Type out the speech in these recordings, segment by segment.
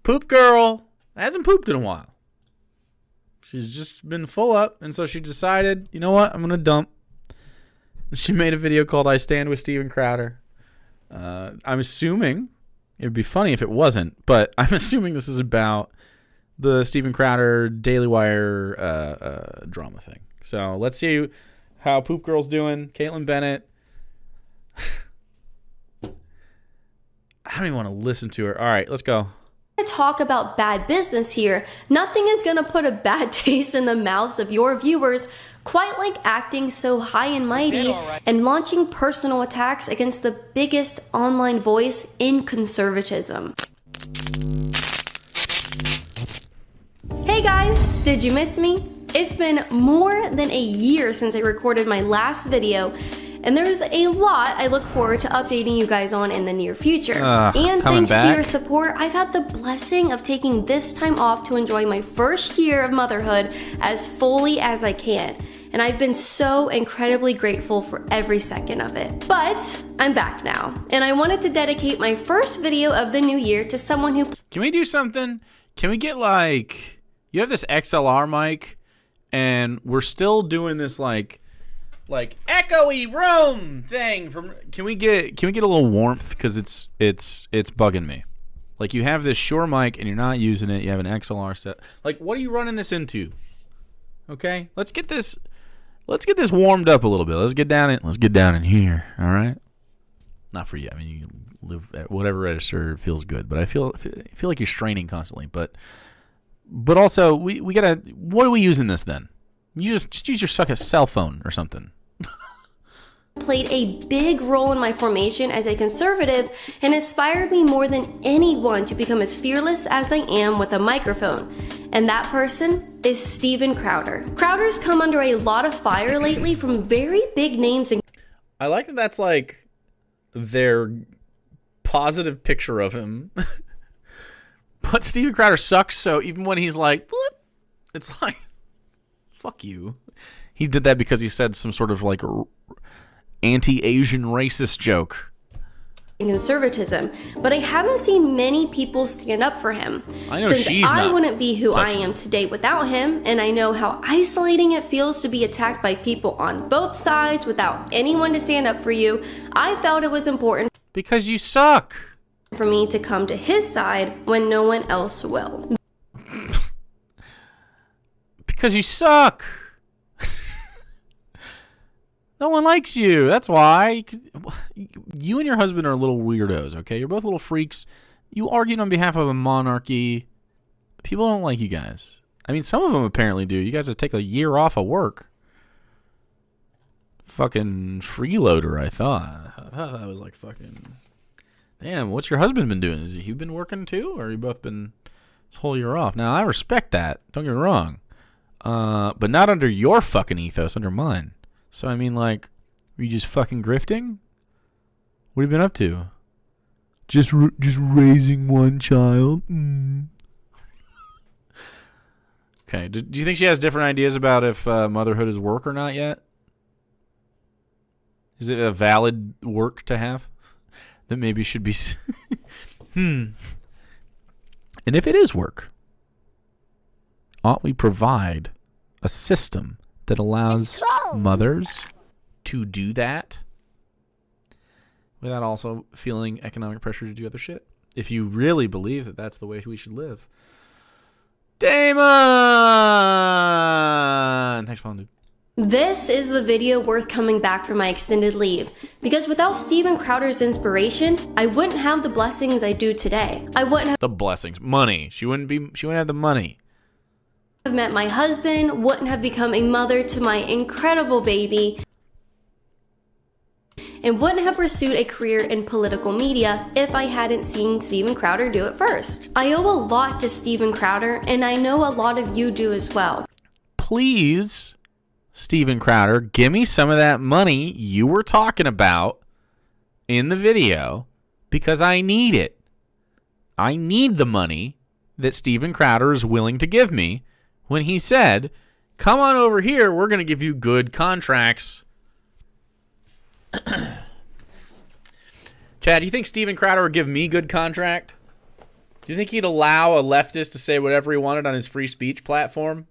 Poop girl hasn't pooped in a while. She's just been full up, and so she decided, you know what, I'm going to dump. She made a video called I Stand With Steven Crowder. I'm assuming, it would be funny if it wasn't, but I'm assuming this is about the Steven Crowder Daily Wire drama thing. So let's see how Poop Girl's doing. Caitlyn Bennett. I don't even want to listen to her. All right, let's go. Talk about bad business here. Nothing is going to put a bad taste in the mouths of your viewers quite like acting so high and mighty and launching personal attacks against the biggest online voice in conservatism. Hey guys, did you miss me? It's been more than a year since I recorded my last video, and there's a lot I look forward to updating you guys on in the near future. And thanks to your support, I've had the blessing of taking this time off to enjoy my first year of motherhood as fully as I can. And I've been so incredibly grateful for every second of it. But I'm back now, and I wanted to dedicate my first video of the new year to someone who... Can we do something? Can we get like... You have this XLR mic, and we're still doing this like echoey room thing from. Can we get a little warmth, because it's bugging me. Like, you have this Shure mic and you're not using it. You have an XLR set. Like, what are you running this into? Okay, let's get this warmed up a little bit. Let's get down in here. All right. Not for you. I mean, you live at whatever register feels good, but I feel like you're straining constantly. But also we gotta. What are we using this then? You just use your cell phone or something. Played a big role in my formation as a conservative and inspired me more than anyone to become as fearless as I am with a microphone. And that person is Steven Crowder. Crowder's come under a lot of fire lately from very big names. I like that that's like their positive picture of him. But Steven Crowder sucks, so even when he's like, it's like, fuck you. He did that because he said some sort of like anti-Asian racist joke. Conservatism, but I haven't seen many people stand up for him. I know, since she's I not wouldn't be who I touching am today without him, and I know how isolating it feels to be attacked by people on both sides without anyone to stand up for you. I felt it was important because you suck for me to come to his side when no one else will. Because you suck. No one likes you. That's why. You and your husband are little weirdos, okay? You're both little freaks. You argued on behalf of a monarchy. People don't like you guys. I mean, some of them apparently do. You guys have to take a year off of work. Fucking freeloader, I thought. I thought that was like fucking... Damn, what's your husband been doing? Has he been working too? Or you both been this whole year off? Now, I respect that. Don't get me wrong. But not under your fucking ethos, under mine. So, I mean, like, were you just fucking grifting? What have you been up to? Just raising one child? Okay, do you think she has different ideas about if motherhood is work or not yet? Is it a valid work to have? That maybe should be... And if it is work, ought we provide a system that allows mothers to do that without also feeling economic pressure to do other shit? If you really believe that that's the way we should live. Damon! Thanks for following, dude. This is the video worth coming back from my extended leave, because without Steven Crowder's inspiration, I wouldn't have the blessings I do today. I wouldn't have the blessings, money. She wouldn't have the money. Have met my husband, wouldn't have become a mother to my incredible baby, and wouldn't have pursued a career in political media if I hadn't seen Steven Crowder do it first. I owe a lot to Steven Crowder, and I know a lot of you do as well. Please, Steven Crowder, give me some of that money you were talking about in the video, because I need it. I need the money that Steven Crowder is willing to give me when he said, come on over here, we're going to give you good contracts. Chad, do you think Steven Crowder would give me good contract? Do you think he'd allow a leftist to say whatever he wanted on his free speech platform?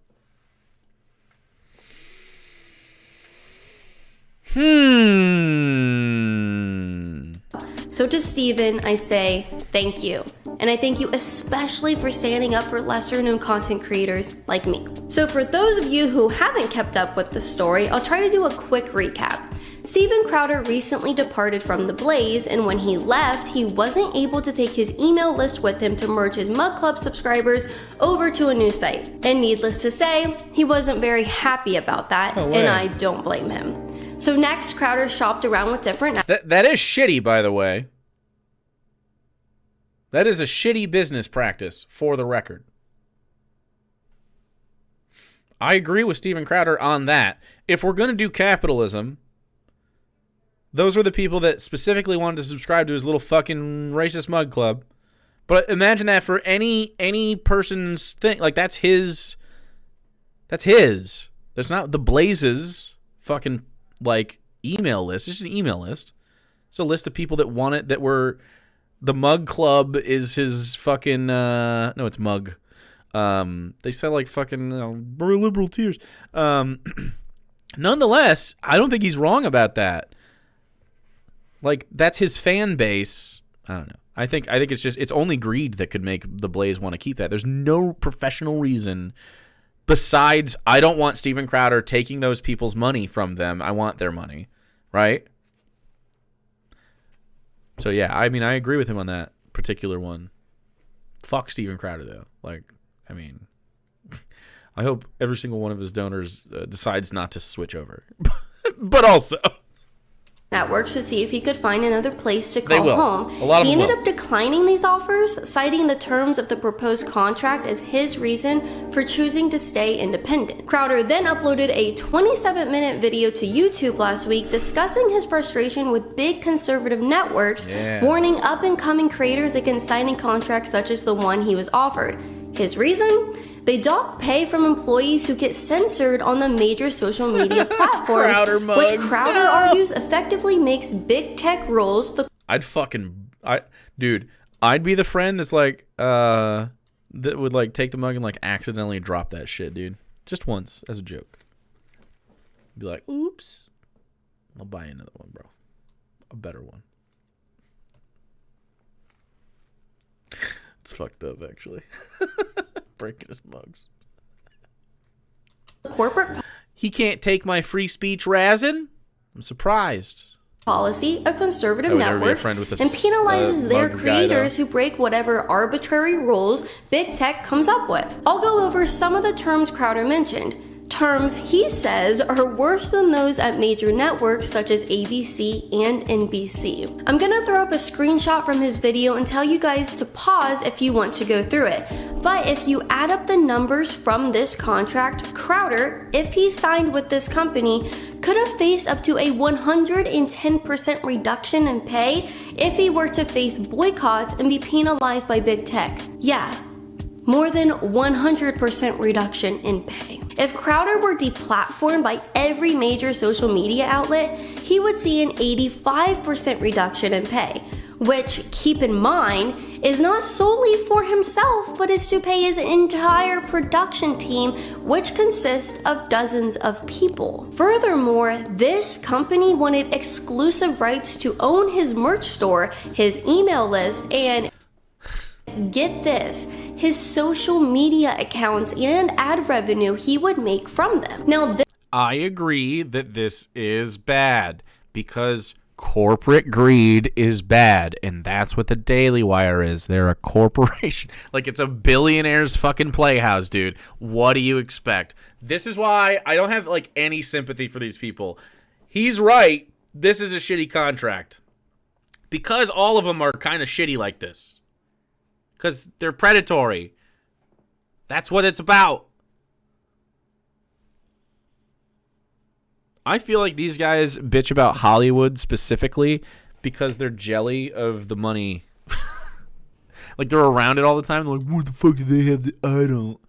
So to Steven, I say thank you. And I thank you especially for standing up for lesser known content creators like me. So for those of you who haven't kept up with the story, I'll try to do a quick recap. Steven Crowder recently departed from The Blaze, and when he left, he wasn't able to take his email list with him to merge his Mug Club subscribers over to a new site. And needless to say, he wasn't very happy about that, and I don't blame him. So next, Crowder shopped around with different... That is shitty, by the way. That is a shitty business practice, for the record. I agree with Steven Crowder on that. If we're going to do capitalism... Those were the people that specifically wanted to subscribe to his little fucking racist mug club. But imagine that for any person's thing. Like, that's his. That's his. That's not the Blaze's fucking, like, email list. It's just an email list. It's a list of people that want it, that were... The mug club is his fucking... no, it's mug. They sell, like, fucking liberal tears. Nonetheless, I don't think he's wrong about that. Like, that's his fan base. I don't know. I think it's just, it's only greed that could make the Blaze want to keep that. There's no professional reason besides I don't want Steven Crowder taking those people's money from them. I want their money, right? So yeah, I mean, I agree with him on that particular one. Fuck Steven Crowder though. Like, I mean, I hope every single one of his donors decides not to switch over. But also networks to see if he could find another place to call home. A lot of he them ended will. up declining these offers, citing the terms of the proposed contract as his reason for choosing to stay independent. Crowder then uploaded a 27-minute video to YouTube last week discussing his frustration with big conservative networks, warning up-and-coming creators against signing contracts such as the one he was offered. His reason? They dock pay from employees who get censored on the major social media platforms, which Crowder argues effectively makes big tech rules the... Dude, I'd be the friend that's like, that would like take the mug and like accidentally drop that shit, dude. Just once, as a joke. Be like, oops. I'll buy another one, bro. A better one. It's fucked up, actually. Breaking his mugs. Corporate He can't take my free speech razzing? I'm surprised. Policy of conservative networks and penalizes their creators who break whatever arbitrary rules big tech comes up with. I'll go over some of the terms Crowder mentioned. Terms he says are worse than those at major networks such as ABC and NBC. I'm gonna throw up a screenshot from his video and tell you guys to pause if you want to go through it. But if you add up the numbers from this contract, Crowder, if he signed with this company, could have faced up to a 110% reduction in pay if he were to face boycotts and be penalized by big tech. Yeah, more than 100% reduction in pay. If Crowder were deplatformed by every major social media outlet, he would see an 85% reduction in pay, which, keep in mind, is not solely for himself, but is to pay his entire production team, which consists of dozens of people. Furthermore, this company wanted exclusive rights to own his merch store, his email list, and get this, his social media accounts and ad revenue he would make from them. Now, I agree that this is bad because corporate greed is bad, and that's what the Daily Wire is. They're a corporation. Like, it's a billionaire's fucking playhouse, dude. What do you expect? This is why I don't have, like, any sympathy for these people. He's right. This is a shitty contract. Because all of them are kind of shitty like this. Because they're predatory. That's what it's about. I feel like these guys bitch about Hollywood specifically because they're jelly of the money. Like, they're around it all the time. They're like, what the fuck do they have that I don't?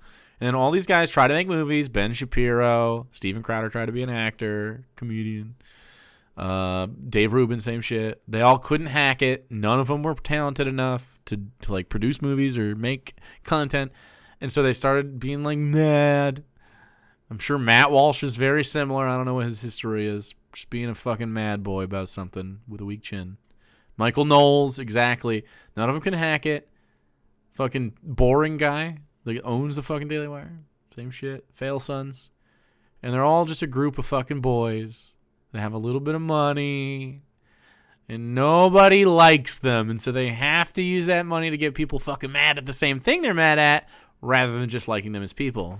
And then all these guys try to make movies. Ben Shapiro, Steven Crowder tried to be an actor, comedian. Dave Rubin, same shit. They all couldn't hack it. None of them were talented enough. to like produce movies or make content. And so they started being like mad. I'm sure Matt Walsh is very similar. I don't know what his history is. Just being a fucking mad boy about something with a weak chin. Michael Knowles, exactly. None of them can hack it. Fucking boring guy that owns the fucking Daily Wire. Same shit. Fail Sons. And they're all just a group of fucking boys that have a little bit of money. And nobody likes them. And so they have to use that money to get people fucking mad at the same thing they're mad at, rather than just liking them as people.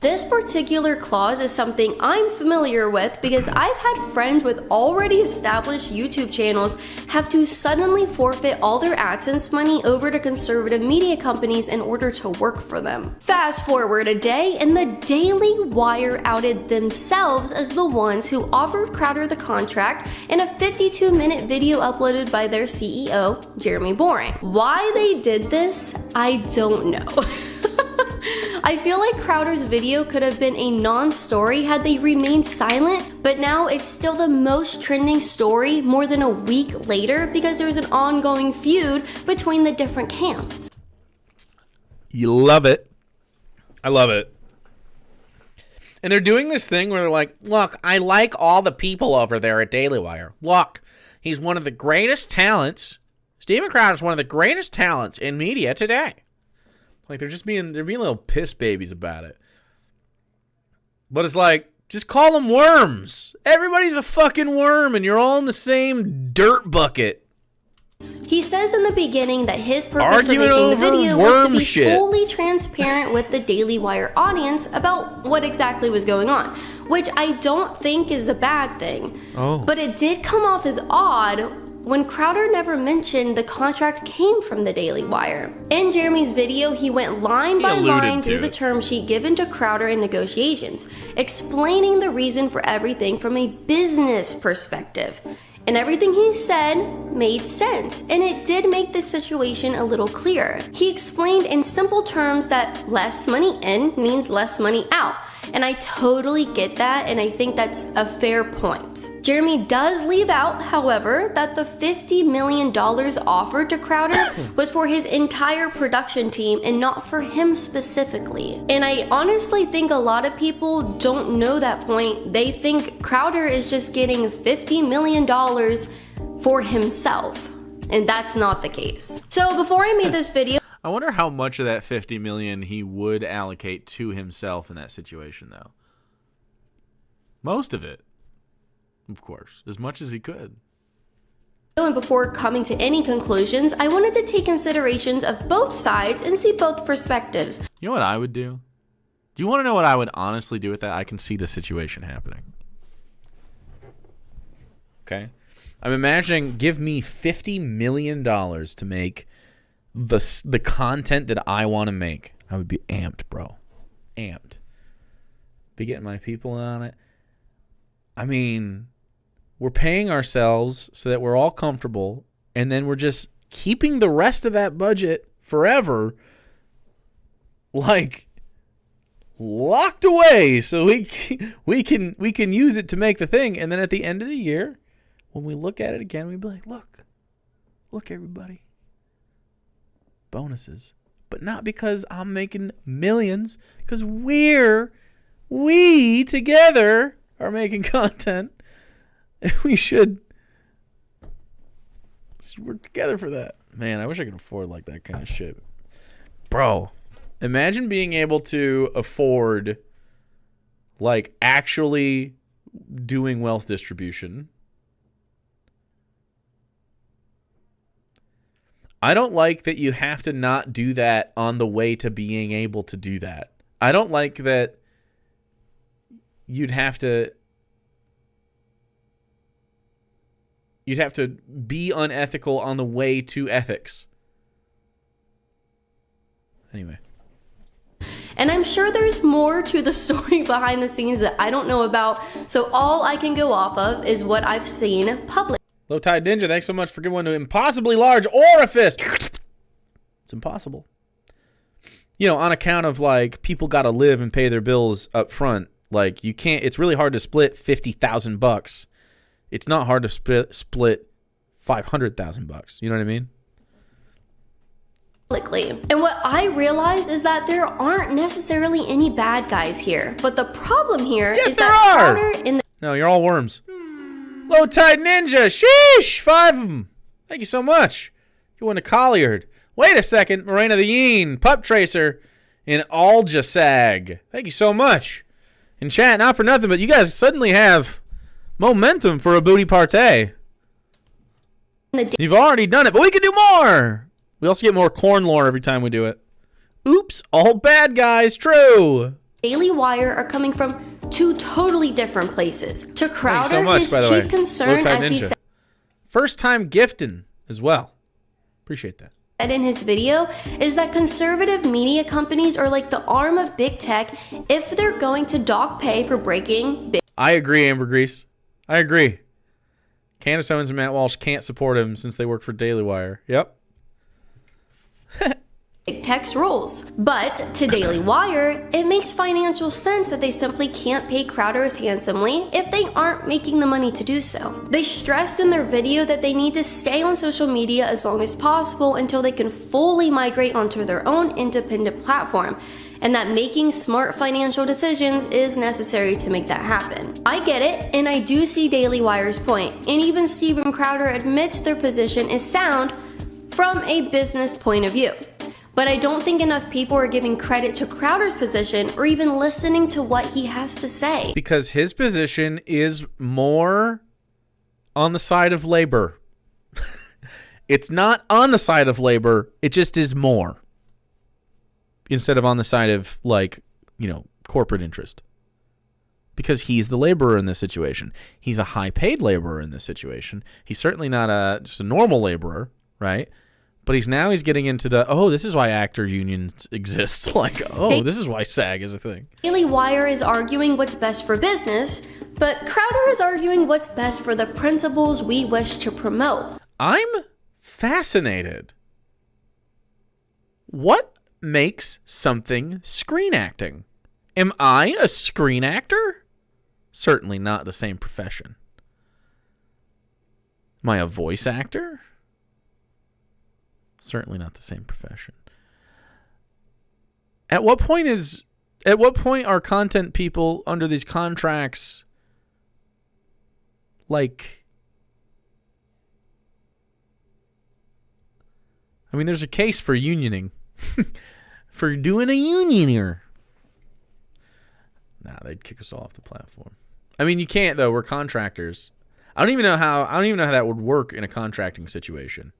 This particular clause is something I'm familiar with because I've had friends with already established YouTube channels have to suddenly forfeit all their AdSense money over to conservative media companies in order to work for them. Fast forward a day, and the Daily Wire outed themselves as the ones who offered Crowder the contract in a 52-minute video uploaded by their CEO, Jeremy Boring. Why they did this, I don't know. I feel like Crowder's video could have been a non-story had they remained silent, but now it's still the most trending story more than a week later because there's an ongoing feud between the different camps. You love it. I love it. And they're doing this thing where they're like, look, I like all the people over there at Daily Wire. Look, he's one of the greatest talents. Steven Crowder's one of the greatest talents in media today. Like they're being little piss babies about it. But it's like, just call them worms. Everybody's a fucking worm and you're all in the same dirt bucket. He says in the beginning that his purpose for making the video was to be fully transparent with the Daily Wire audience about what exactly was going on, which I don't think is a bad thing. But it did come off as odd when Crowder never mentioned the contract came from the Daily Wire. In Jeremy's video, he went line by line through the term sheet given to Crowder in negotiations, explaining the reason for everything from a business perspective. And everything he said made sense, and it did make the situation a little clearer. He explained in simple terms that less money in means less money out. And I totally get that, and I think that's a fair point. Jeremy does leave out, however, that the $50 million offered to Crowder was for his entire production team and not for him specifically. And I honestly think a lot of people don't know that point. They think Crowder is just getting $50 million for himself, and that's not the case. So before I made this video, I wonder how much of that $50 million he would allocate to himself in that situation, though. Most of it, of course, as much as he could. And before coming to any conclusions, I wanted to take considerations of both sides and see both perspectives. You know what I would do? Do you want to know what I would honestly do with that? I can see the situation happening. Okay? I'm imagining, give me $50 million to make the content that I want to make. I would be amped, bro. Amped. Be getting my people on it. I mean, we're paying ourselves so that we're all comfortable, and then we're just keeping the rest of that budget forever, like, locked away so we can use it to make the thing. And then at the end of the year, when we look at it again, we'd be like, look everybody, bonuses. But not because I'm making millions, because we together are making content, and we should work together for that. Man, I wish I could afford like that kind of shit. Bro, imagine being able to afford like actually doing wealth distribution. I don't like that you have to not do that on the way to being able to do that. I don't like that you'd have to be unethical on the way to ethics. Anyway. And I'm sure there's more to the story behind the scenes that I don't know about, so all I can go off of is what I've seen public. Low Tide Ninja, thanks so much for giving one to impossibly large orifice. It's impossible. You know, on account of like people got to live and pay their bills up front. Like you can't. It's really hard to split $50,000. It's not hard to split $500,000. You know what I mean? publicly. And what I realize is that there aren't necessarily any bad guys here. But the problem here is that Crowder in the No, you're all worms. Low Tide Ninja, sheesh, 5 of them. Thank you so much. You won a Colliard. Wait a second, Morena the Yeen, Pup Tracer, and Aljasag. Thank you so much. In chat, not for nothing, but you guys suddenly have momentum for a booty partay. You've already done it, but we can do more. We also get more corn lore every time we do it. Oops, all bad guys, true. Daily Wire are coming from two totally different places. To Crowder, so much, his by the chief way. concern, as he said First time gifting as well. Appreciate that. in his video, is that conservative media companies are like the arm of big tech if they're going to dock pay for breaking big I agree, Amber Grease. I agree. Candace Owens and Matt Walsh can't support him since they work for Daily Wire. Yep. tech's rules. But to Daily Wire, it makes financial sense that they simply can't pay Crowder as handsomely if they aren't making the money to do so. They stressed in their video that they need to stay on social media as long as possible until they can fully migrate onto their own independent platform, and that making smart financial decisions is necessary to make that happen. I get it, and I do see Daily Wire's point, and even Steven Crowder admits their position is sound from a business point of view. But I don't think enough people are giving credit to Crowder's position or even listening to what he has to say. Because his position is more on the side of labor. It's not on the side of labor, it just is more. Instead of on the side of, like, you know, corporate interest. Because he's the laborer in this situation. He's a high-paid laborer in this situation. He's certainly not just a normal laborer, right? But he's getting into the, oh, this is why actor unions exist. Like, oh, this is why SAG is a thing. Daily Wire is arguing what's best for business, but Crowder is arguing what's best for the principles we wish to promote. I'm fascinated. What makes something screen acting? Am I a screen actor? Certainly not the same profession. Am I a voice actor? Certainly not the same profession. At what point are content people under these contracts like, I mean, there's a case for unioning. For doing a union here. Nah, they'd kick us all off the platform. I mean, you can't though. We're contractors. I don't even know how that would work in a contracting situation.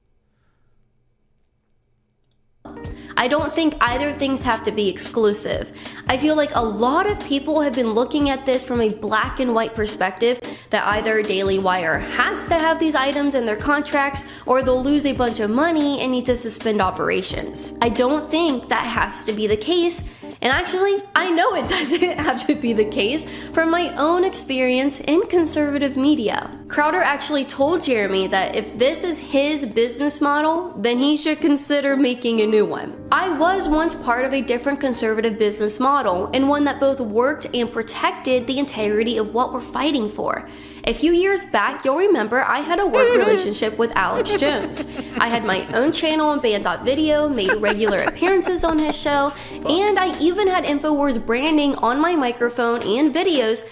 I don't think either things have to be exclusive. I feel like a lot of people have been looking at this from a black and white perspective, that either Daily Wire has to have these items in their contracts or they'll lose a bunch of money and need to suspend operations. I don't think that has to be the case, and actually, I know it doesn't have to be the case from my own experience in conservative media. Crowder actually told Jeremy that if this is his business model, then he should consider making a new one. I was once part of a different conservative business model, and one that both worked and protected the integrity of what we're fighting for. A few years back, you'll remember I had a work relationship with Alex Jones. I had my own channel on Band.video, made regular appearances on his show, and I even had InfoWars branding on my microphone and videos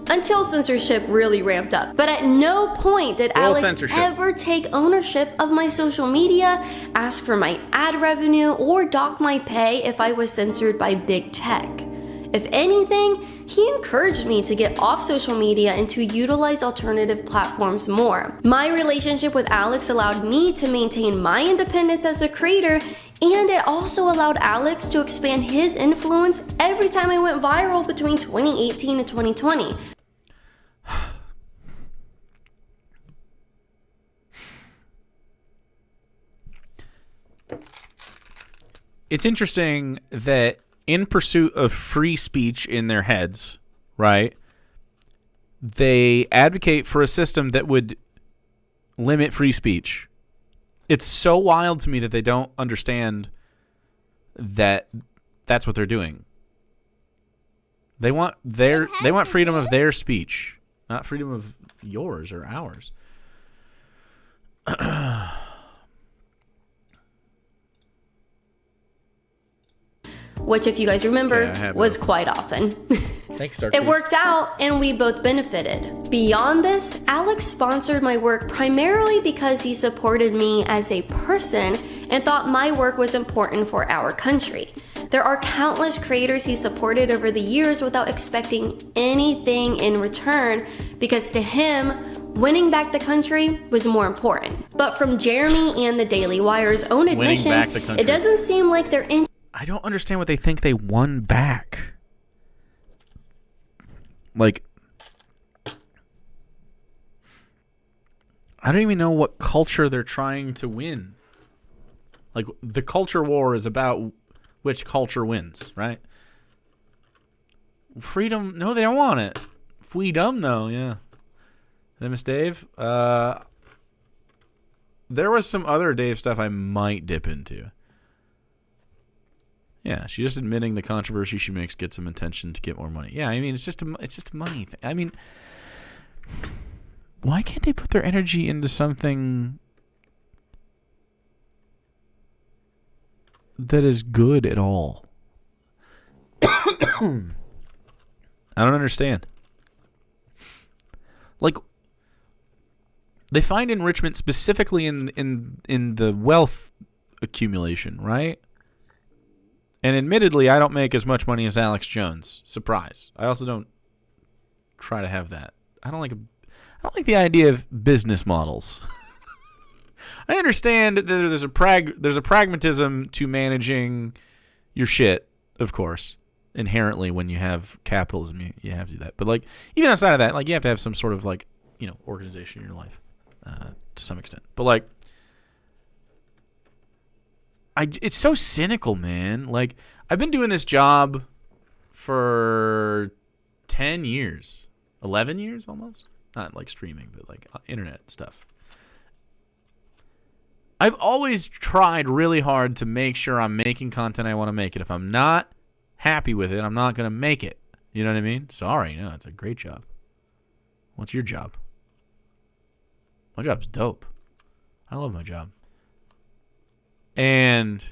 until censorship really ramped up. But at no point did Alex ever take ownership of my social media, ask for my ad revenue, or dock my pay if I was censored by big tech. If anything, he encouraged me to get off social media and to utilize alternative platforms more. My relationship with Alex allowed me to maintain my independence as a creator, and it also allowed Alex to expand his influence every time I went viral between 2018 and 2020. It's interesting that in pursuit of free speech in their heads, right, they advocate for a system that would limit free speech. It's so wild to me that they don't understand that that's what they're doing. They want freedom of their speech, not freedom of yours or ours. which if you guys remember, was quite often. Thanks, Dark It Beast. worked out and we both benefited. Beyond this, Alex sponsored my work primarily because he supported me as a person and thought my work was important for our country. There are countless creators he supported over the years without expecting anything in return because to him, winning back the country was more important. But from Jeremy and the Daily Wire's own admission, it doesn't seem like they're in. I don't understand what they think they won back. Like, I don't even know what culture they're trying to win. Like, the culture war is about which culture wins, right? Freedom, no, they don't want it. Freedom, though, yeah. Did I miss Dave? There was some other Dave stuff I might dip into. Yeah, she's just admitting the controversy she makes gets some attention to get more money. Yeah, I mean, it's just a money thing. I mean, why can't they put their energy into something that is good at all? I don't understand. Like, they find enrichment specifically in the wealth accumulation, right? And admittedly, I don't make as much money as Alex Jones. Surprise. I also don't try to have that. I don't like the idea of business models. I understand that there's a pragmatism to managing your shit, of course. Inherently, when you have capitalism, you have to do that. But like, even outside of that, like, you have to have some sort of like, organization in your life to some extent. But like, it's so cynical, man. Like, I've been doing this job for 10 years, 11 years almost. Not like streaming, but like internet stuff. I've always tried really hard to make sure I'm making content I want to make. And if I'm not happy with it, I'm not going to make it. You know what I mean? Sorry, no, it's a great job. What's your job? My job's dope. I love my job. And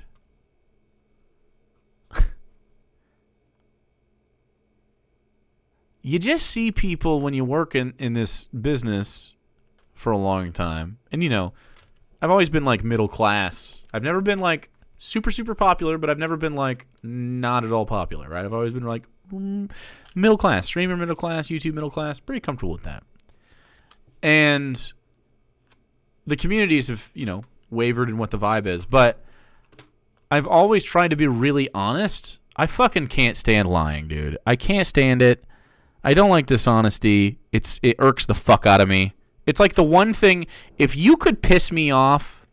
you just see people when you work in this business for a long time. And, I've always been like middle class. I've never been like super, super popular, but I've never been like not at all popular, right? I've always been like middle class, streamer middle class, YouTube middle class, pretty comfortable with that. And the communities have, wavered in what the vibe is, but I've always tried to be really honest. I fucking can't stand lying, dude. I can't stand it. I don't like dishonesty. It irks the fuck out of me. It's like the one thing, if you could piss me off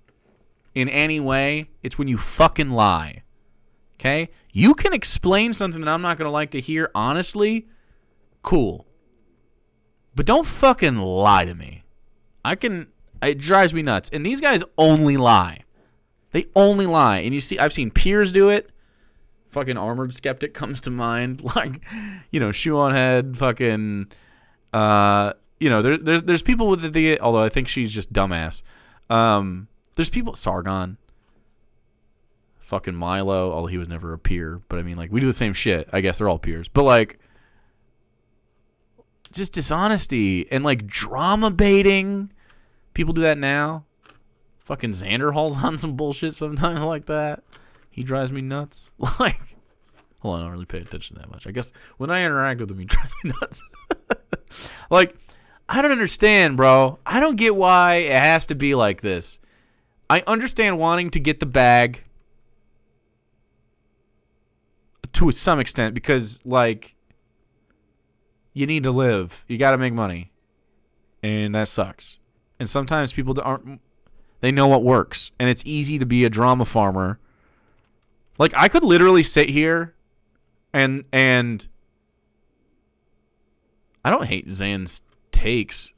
in any way, it's when you fucking lie. Okay? You can explain something that I'm not going to like to hear honestly. Cool. But don't fucking lie to me. It drives me nuts. And these guys only lie. They only lie. And I've seen peers do it. Fucking Armored Skeptic comes to mind. Like, Shoe on Head, fucking, there's people with the, although I think she's just dumbass. There's people, Sargon, fucking Milo, although he was never a peer. But I mean, like, we do the same shit. I guess they're all peers. But like, just dishonesty and like drama baiting. People do that now. Fucking Xander hauls on some bullshit sometimes like that. He drives me nuts. Like, hold on, I don't really pay attention that much. I guess when I interact with him, he drives me nuts. Like, I don't understand, bro. I don't get why it has to be like this. I understand wanting to get the bag to some extent because, like, you need to live. You got to make money. And that sucks. And sometimes people they know what works. And it's easy to be a drama farmer. Like, I could literally sit here and I don't hate Zan's takes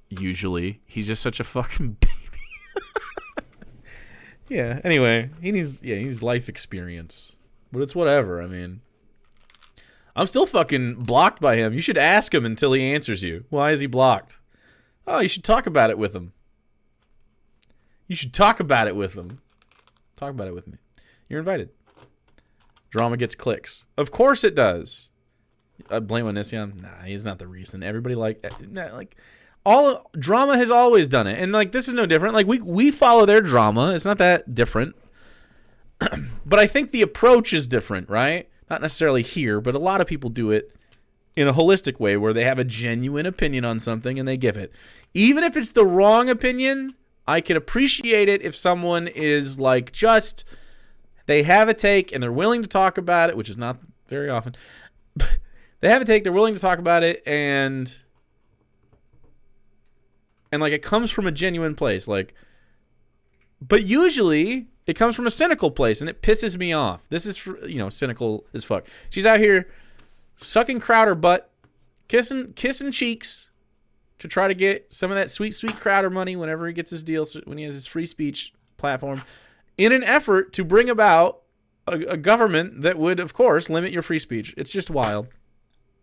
usually. He's just such a fucking baby. Yeah, anyway, he needs life experience. But it's whatever, I mean. I'm still fucking blocked by him. You should ask him until he answers you. Why is he blocked? Oh, you should talk about it with him. You should talk about it with him. Talk about it with me. You're invited. Drama gets clicks. Of course it does. Blame on Nisyan? Nah, he's not the reason. Everybody all drama has always done it, and like this is no different. Like we follow their drama. It's not that different. But I think the approach is different, right? Not necessarily here, but a lot of people do it in a holistic way where they have a genuine opinion on something and they give it. Even if it's the wrong opinion, I can appreciate it if someone is like just they have a take and they're willing to talk about it, which is not very often. They have a take, they're willing to talk about it, and like it comes from a genuine place, like, but usually it comes from a cynical place, and it pisses me off. This is, cynical as fuck. She's out here sucking Crowder butt, kissing cheeks to try to get some of that sweet, sweet Crowder money whenever he gets his deal, when he has his free speech platform, in an effort to bring about a government that would, of course, limit your free speech. It's just wild.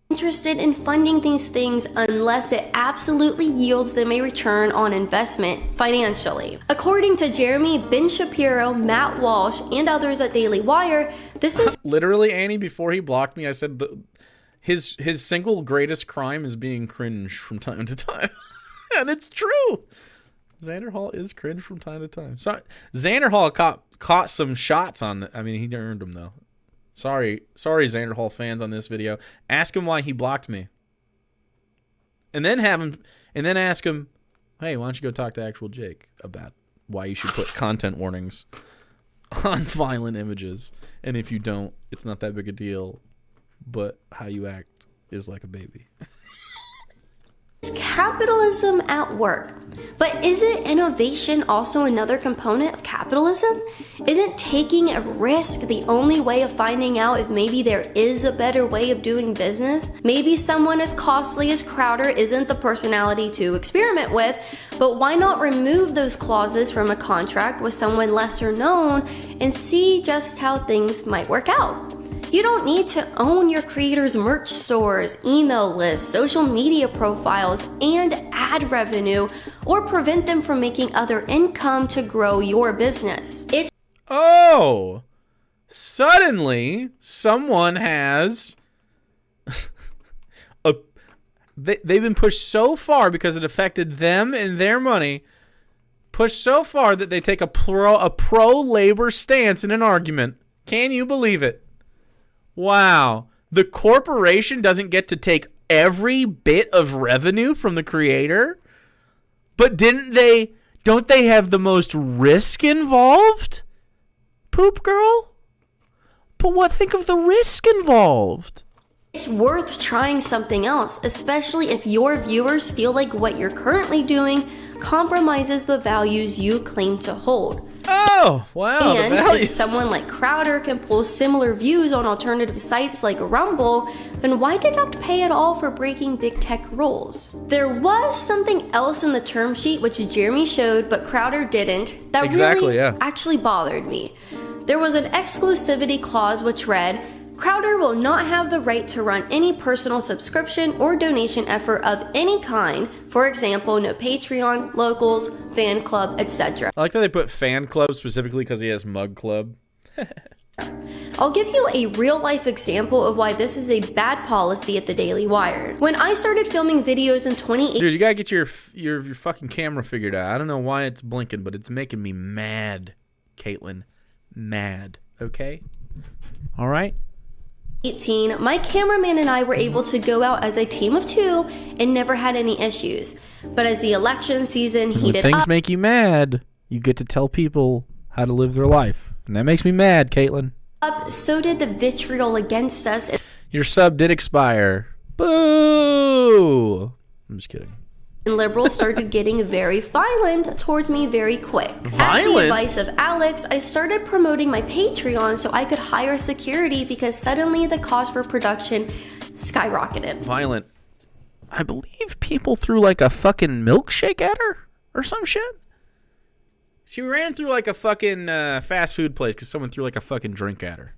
Interested in funding these things unless it absolutely yields them a return on investment financially. According to Jeremy, Ben Shapiro, Matt Walsh, and others at Daily Wire, this is literally, Annie, before he blocked me, I said his single greatest crime is being cringe from time to time. And it's true. Xander Hall is cringe from time to time. So Xander Hall caught some shots on he earned them though. Sorry, Xander Hall fans on this video. Ask him why he blocked me. And then ask him, hey, why don't you go talk to actual Jake about why you should put content warnings on violent images. And if you don't, it's not that big a deal. But how you act is like a baby. capitalism at work. But isn't innovation also another component of capitalism? Isn't taking a risk the only way of finding out if maybe there is a better way of doing business? Maybe someone as costly as Crowder isn't the personality to experiment with, but why not remove those clauses from a contract with someone lesser known and see just how things might work out? You don't need to own your creators' merch stores, email lists, social media profiles, and ad revenue, or prevent them from making other income to grow your business. Suddenly someone has they've been pushed so far because it affected them and their money, pushed so far that they take a pro-labor stance in an argument. Can you believe it? Wow. The corporation doesn't get to take every bit of revenue from the creator? But don't they have the most risk involved? Poop girl? But think of the risk involved. It's worth trying something else, especially if your viewers feel like what you're currently doing compromises the values you claim to hold. Oh, wow. And if someone like Crowder can pull similar views on alternative sites like Rumble, then why deduct pay at all for breaking big tech rules? There was something else in the term sheet which Jeremy showed, but Crowder didn't, that actually bothered me. There was an exclusivity clause which read, Crowder will not have the right to run any personal subscription or donation effort of any kind. For example, no Patreon, locals, fan club, etc. I like that they put fan club specifically because he has mug club. I'll give you a real-life example of why this is a bad policy at the Daily Wire. When I started filming videos in 2018... Dude, you gotta get your fucking camera figured out. I don't know why it's blinking, but it's making me mad, Caitlyn. Mad. Okay? All right? My cameraman and I were able to go out as a team of two and never had any issues. But as the election season heated up... When things make you mad, you get to tell people how to live their life. And that makes me mad, Caitlyn. So did the vitriol against us. Your sub did expire. Boo! I'm just kidding. And liberals started getting very violent towards me very quick. Violent? At the advice of Alex, I started promoting my Patreon so I could hire security because suddenly the cost for production skyrocketed. Violent. I believe people threw like a fucking milkshake at her or some shit. She ran through like a fucking fast food place because someone threw like a fucking drink at her.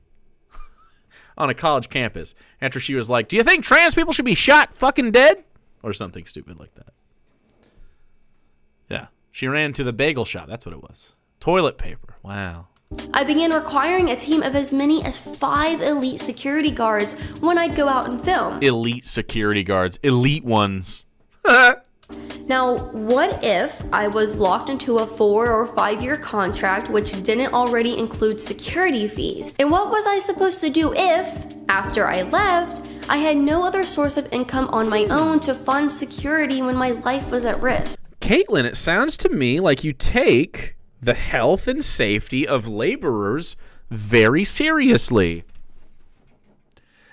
On a college campus. After she was like, do you think trans people should be shot fucking dead? Or something stupid like that. Yeah. She ran to the bagel shop. That's what it was. Toilet paper. Wow. I began requiring a team of as many as 5 elite security guards when I'd go out and film. Elite security guards. Elite ones. Now, what if I was locked into a 4 or 5 year contract which didn't already include security fees? And what was I supposed to do if, after I left, I had no other source of income on my own to fund security when my life was at risk? Caitlyn, it sounds to me like you take the health and safety of laborers very seriously.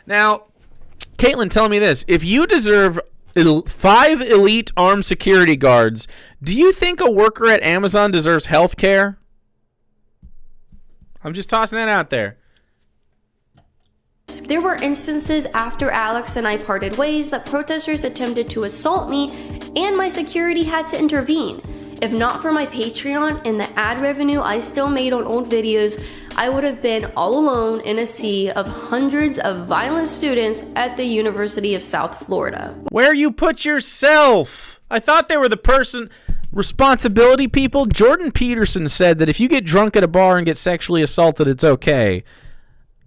Now, Caitlyn, tell me this. If you deserve 5 elite armed security guards, do you think a worker at Amazon deserves health care? I'm just tossing that out there. There were instances after Alex and I parted ways that protesters attempted to assault me and my security had to intervene. If not for my Patreon and the ad revenue I still made on old videos, I would have been all alone in a sea of hundreds of violent students at the University of South Florida. Where you put yourself? I thought they were the person, responsibility people. Jordan Peterson said that if you get drunk at a bar and get sexually assaulted, it's okay.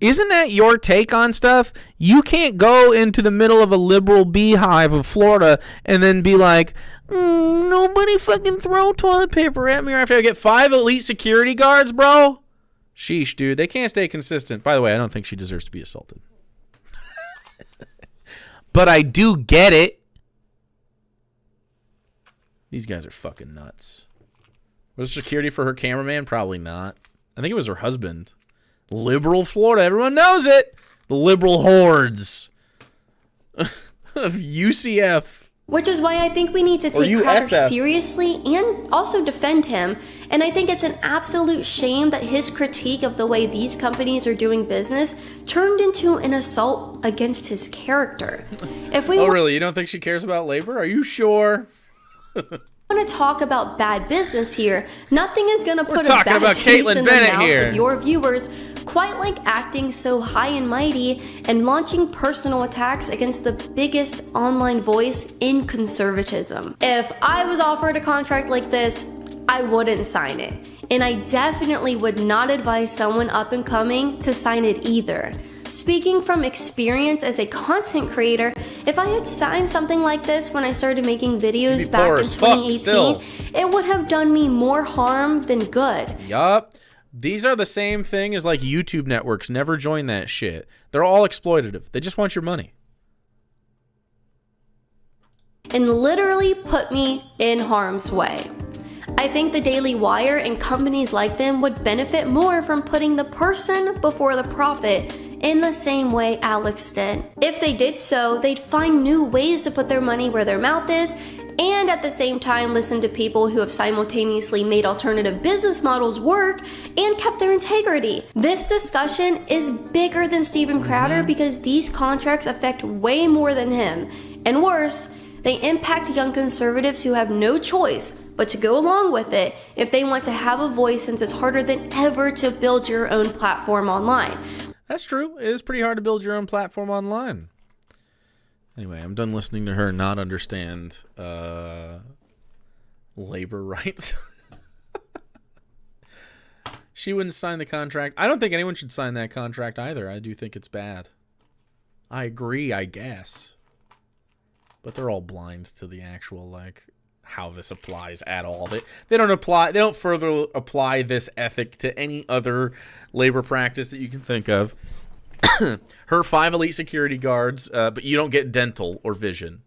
Isn't that your take on stuff? You can't go into the middle of a liberal beehive of Florida and then be like, nobody fucking throw toilet paper at me or after I get 5 elite security guards, bro. Sheesh, dude. They can't stay consistent. By the way, I don't think she deserves to be assaulted. But I do get it. These guys are fucking nuts. Was security for her cameraman? Probably not. I think it was her husband. Liberal Florida. Everyone knows it. The liberal hordes of UCF. Which is why I think we need to take Crowder seriously and also defend him. And I think it's an absolute shame that his critique of the way these companies are doing business turned into an assault against his character. If we really? You don't think she cares about labor? Are you sure? want to talk about bad business here, nothing is going to put a bad taste Caitlyn in the Bennett mouth here. of your viewers quite like acting so high and mighty and launching personal attacks against the biggest online voice in conservatism. If I was offered a contract like this, I wouldn't sign it. And I definitely would not advise someone up and coming to sign it either. Speaking from experience as a content creator, if I had signed something like this when I started making videos back in 2018, it would have done me more harm than good. Yup. These are the same thing as like YouTube networks. Never join that shit. They're all exploitative. They just want your money. And literally put me in harm's way. I think the Daily Wire and companies like them would benefit more from putting the person before the profit in the same way Alex did. If they did so, they'd find new ways to put their money where their mouth is, and at the same time listen to people who have simultaneously made alternative business models work and kept their integrity. This discussion is bigger than Steven Crowder because these contracts affect way more than him. And worse, they impact young conservatives who have no choice but to go along with it if they want to have a voice, since it's harder than ever to build your own platform online. That's true. It is pretty hard to build your own platform online. Anyway, I'm done listening to her not understand labor rights. She wouldn't sign the contract. I don't think anyone should sign that contract either. I do think it's bad. I agree, I guess. But they're all blind to the actual, like, how this applies at all. They don't further apply this ethic to any other labor practice that you can think of. Her 5 elite security guards, but you don't get dental or vision.